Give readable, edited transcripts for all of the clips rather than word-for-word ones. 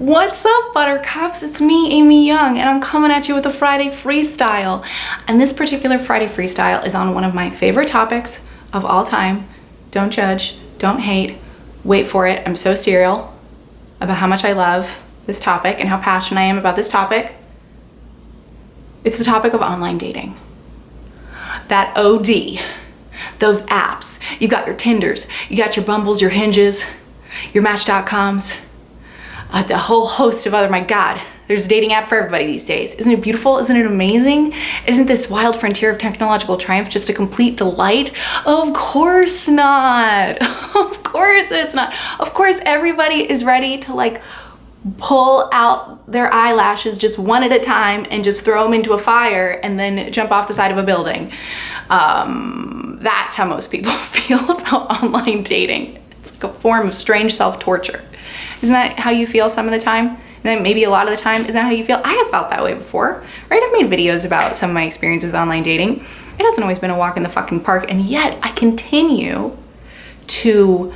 What's up, buttercups? It's me, Amy Young, and I'm coming at you with a Friday freestyle. And this particular Friday freestyle is on one of my favorite topics of all time. Don't judge, don't hate, wait for it. I'm so serial about how much I love this topic and how passionate I am about this topic. It's the topic of online dating. That OD, those apps. You got your Tinders, you got your Bumbles, your Hinges, your Match.coms, the whole host of other, my God, there's a dating app for everybody these days. Isn't it beautiful? Isn't it amazing? Isn't this wild frontier of technological triumph just a complete delight? Of course not. Of course it's not. Of course everybody is ready to pull out their eyelashes just one at a time and just throw them into a fire and then jump off the side of a building. That's how most people feel about online dating. It's like a form of strange self-torture. Isn't that how you feel some of the time? And then maybe a lot of the time, isn't that how you feel? I have felt that way before, right? I've made videos about some of my experience with online dating. It hasn't always been a walk in the fucking park, and yet I continue to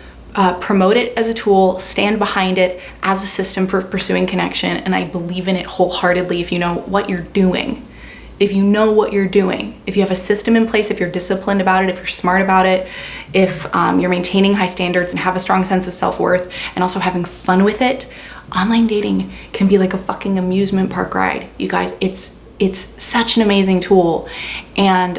promote it as a tool, stand behind it as a system for pursuing connection, and I believe in it wholeheartedly if you know what you're doing. If you know what you're doing, if you have a system in place, if you're disciplined about it, if you're smart about it, if you're maintaining high standards and have a strong sense of self-worth and also having fun with it, online dating can be like a fucking amusement park ride. You guys, it's such an amazing tool. And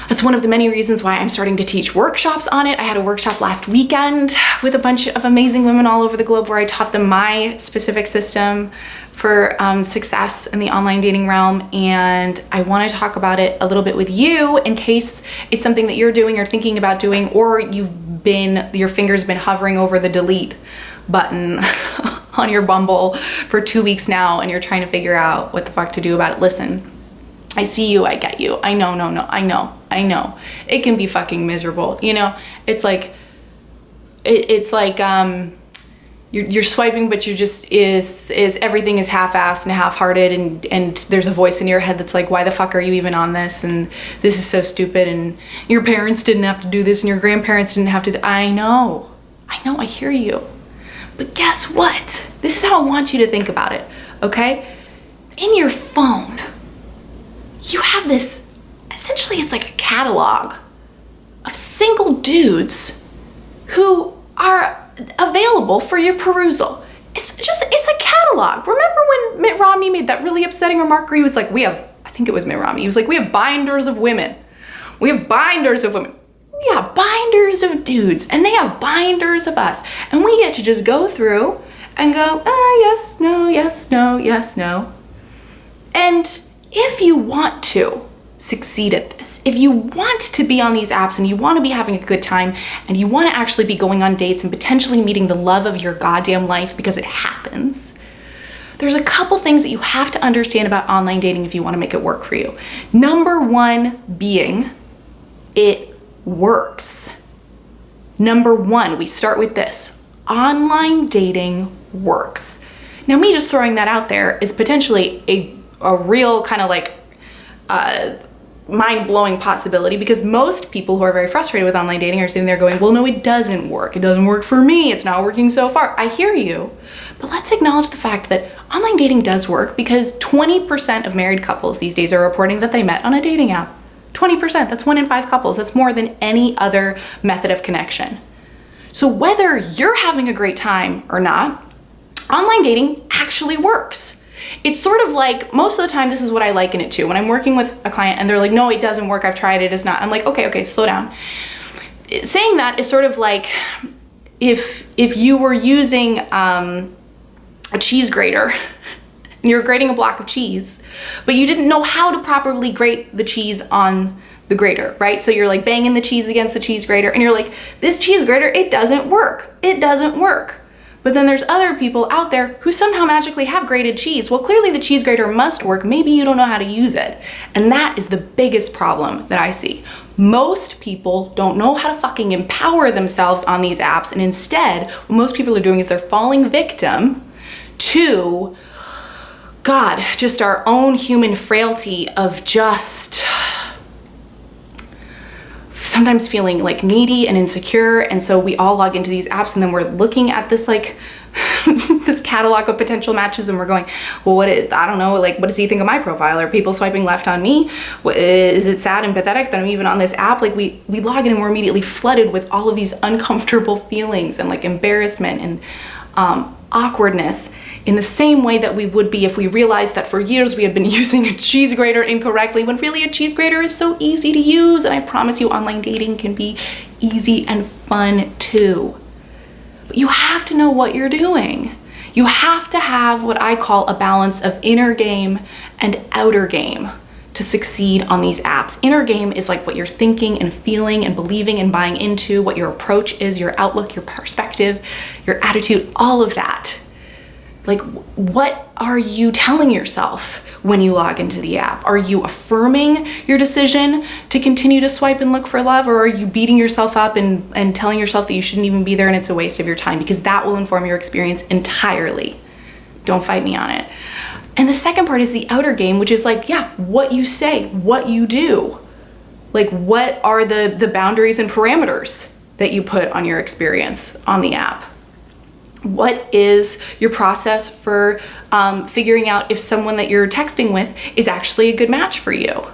it's one of the many reasons why I'm starting to teach workshops on it. I had a workshop last weekend with a bunch of amazing women all over the globe where I taught them my specific system for success in the online dating realm. And I want to talk about it a little bit with you in case it's something that you're doing or thinking about doing, or your finger's been hovering over the delete button on your Bumble for 2 weeks now and you're trying to figure out what the fuck to do about it. Listen, I see you, I get you. I know. It can be fucking miserable. You know, it's like you're swiping, but you just is everything is half-assed and half-hearted, and there's a voice in your head that's like, why the fuck are you even on this? And this is so stupid, and your parents didn't have to do this, and your grandparents didn't have to. I know, I hear you. But guess what? This is how I want you to think about it, okay? In your phone, you have this, essentially it's like a catalog of single dudes who are available for your perusal. It's a catalog. Remember when Mitt Romney made that really upsetting remark where he was like, I think it was Mitt Romney, he was like, we have binders of women. We have binders of women. We have binders of dudes, and they have binders of us. And we get to just go through and go, yes, no, yes, no, yes, no. And if you want to succeed at this, if you want to be on these apps and you want to be having a good time and you want to actually be going on dates and potentially meeting the love of your goddamn life, because it happens, there's a couple things that you have to understand about online dating if you want to make it work for you. Number one being, it works. Number one, we start with this. Online dating works. Now, me just throwing that out there is potentially a real kind of mind-blowing possibility, because most people who are very frustrated with online dating are sitting there going, well, no, it doesn't work. It doesn't work for me. It's not working so far. I hear you, but let's acknowledge the fact that online dating does work, because 20% of married couples these days are reporting that they met on a dating app. 20%, that's 1 in 5 couples. That's more than any other method of connection. So whether you're having a great time or not, online dating actually works. It's sort of like, most of the time, this is what I liken it to. When I'm working with a client and they're like, no, it doesn't work, I've tried it, it's not. I'm like, okay, slow down. Saying that is sort of like if you were using a cheese grater and you're grating a block of cheese, but you didn't know how to properly grate the cheese on the grater, right? So you're like banging the cheese against the cheese grater and you're like, this cheese grater, it doesn't work. It doesn't work. But then there's other people out there who somehow magically have grated cheese. Well, clearly the cheese grater must work. Maybe you don't know how to use it. And that is the biggest problem that I see. Most people don't know how to fucking empower themselves on these apps. And instead, what most people are doing is they're falling victim to, God, just our own human frailty of just sometimes feeling like needy and insecure. And so we all log into these apps and then we're looking at this like this catalog of potential matches, and we're going, well, I don't know, like, what does he think of my profile? Are people swiping left on me? Is it sad and pathetic that I'm even on this app? Like, we log in and we're immediately flooded with all of these uncomfortable feelings and like embarrassment and awkwardness, in the same way that we would be if we realized that for years we had been using a cheese grater incorrectly, when really a cheese grater is so easy to use. And I promise you, online dating can be easy and fun too. But you have to know what you're doing. You have to have what I call a balance of inner game and outer game to succeed on these apps. Inner game is like what you're thinking and feeling and believing and buying into, what your approach is, your outlook, your perspective, your attitude, all of that. Like, what are you telling yourself when you log into the app? Are you affirming your decision to continue to swipe and look for love? Or are you beating yourself up and telling yourself that you shouldn't even be there and it's a waste of your time? Because that will inform your experience entirely. Don't fight me on it. And the second part is the outer game, which is like, yeah, what you say, what you do. Like, what are the boundaries and parameters that you put on your experience on the app? What is your process for figuring out if someone that you're texting with is actually a good match for you,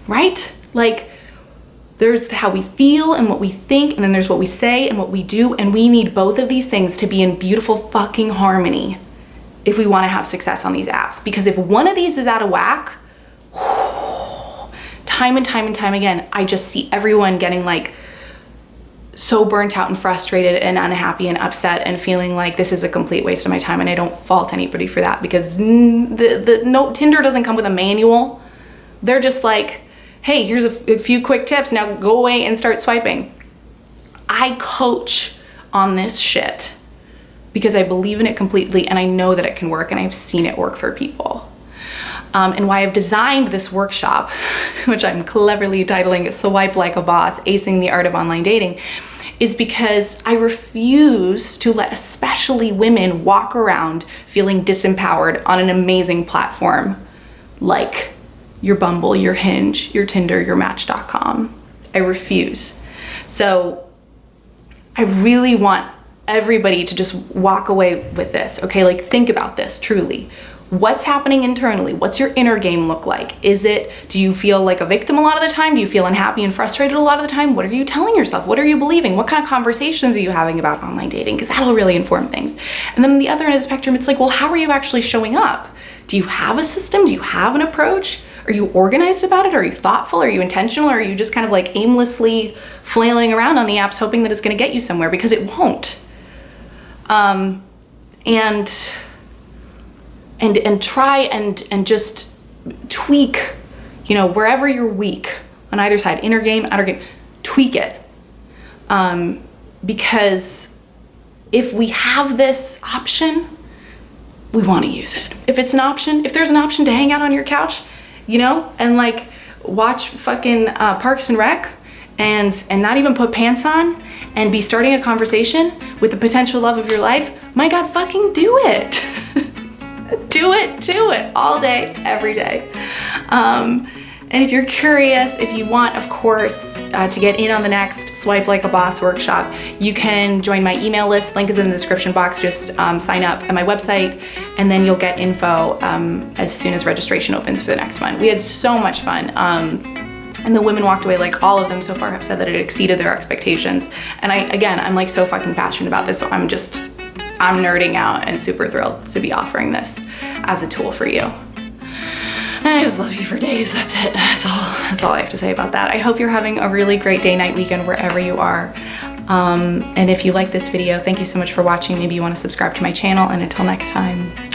right? Like, there's how we feel and what we think, and then there's what we say and what we do, and we need both of these things to be in beautiful fucking harmony if we want to have success on these apps. Because if one of these is out of whack, time and time and time again, I just see everyone getting like so burnt out and frustrated and unhappy and upset and feeling like this is a complete waste of my time. And I don't fault anybody for that, because Tinder doesn't come with a manual. They're just like, hey, here's a few quick tips, now go away and start swiping. I coach on this shit because I believe in it completely, and I know that it can work, and I've seen it work for people. And why I've designed this workshop, which I'm cleverly titling Swipe Like a Boss, Acing the Art of Online Dating, is because I refuse to let especially women walk around feeling disempowered on an amazing platform like your Bumble, your Hinge, your Tinder, your Match.com. I refuse. So I really want everybody to just walk away with this, okay? Like, think about this truly. What's happening internally? What's your inner game look like? Do you feel like a victim a lot of the time? Do you feel unhappy and frustrated a lot of the time? What are you telling yourself? What are you believing? What kind of conversations are you having about online dating? Because that'll really inform things. And then on the other end of the spectrum, it's like, well, how are you actually showing up? Do you have a system? Do you have an approach? Are you organized about it? Are you thoughtful? Are you intentional? Or are you just kind of like aimlessly flailing around on the apps hoping that it's gonna get you somewhere? Because it won't. And try and just tweak, you know, wherever you're weak on either side, inner game, outer game, tweak it. Because if we have this option, we want to use it. If it's an option, if there's an option to hang out on your couch, you know, and like watch fucking Parks and Rec and not even put pants on and be starting a conversation with the potential love of your life, my God, fucking do it. Do it all day, every day. And if you're curious, if you want, of course, to get in on the next Swipe Like a Boss workshop, you can join my email list. Link is in the description box. Just sign up at my website, and then you'll get info as soon as registration opens for the next one. We had so much fun. And the women walked away, like all of them so far have said that it exceeded their expectations. And I'm like so fucking passionate about this, so I'm nerding out and super thrilled to be offering this as a tool for you. And I just love you for days. That's it. That's all I have to say about that. I hope you're having a really great day, night, weekend, wherever you are. And if you like this video, thank you so much for watching. Maybe you want to subscribe to my channel, and until next time.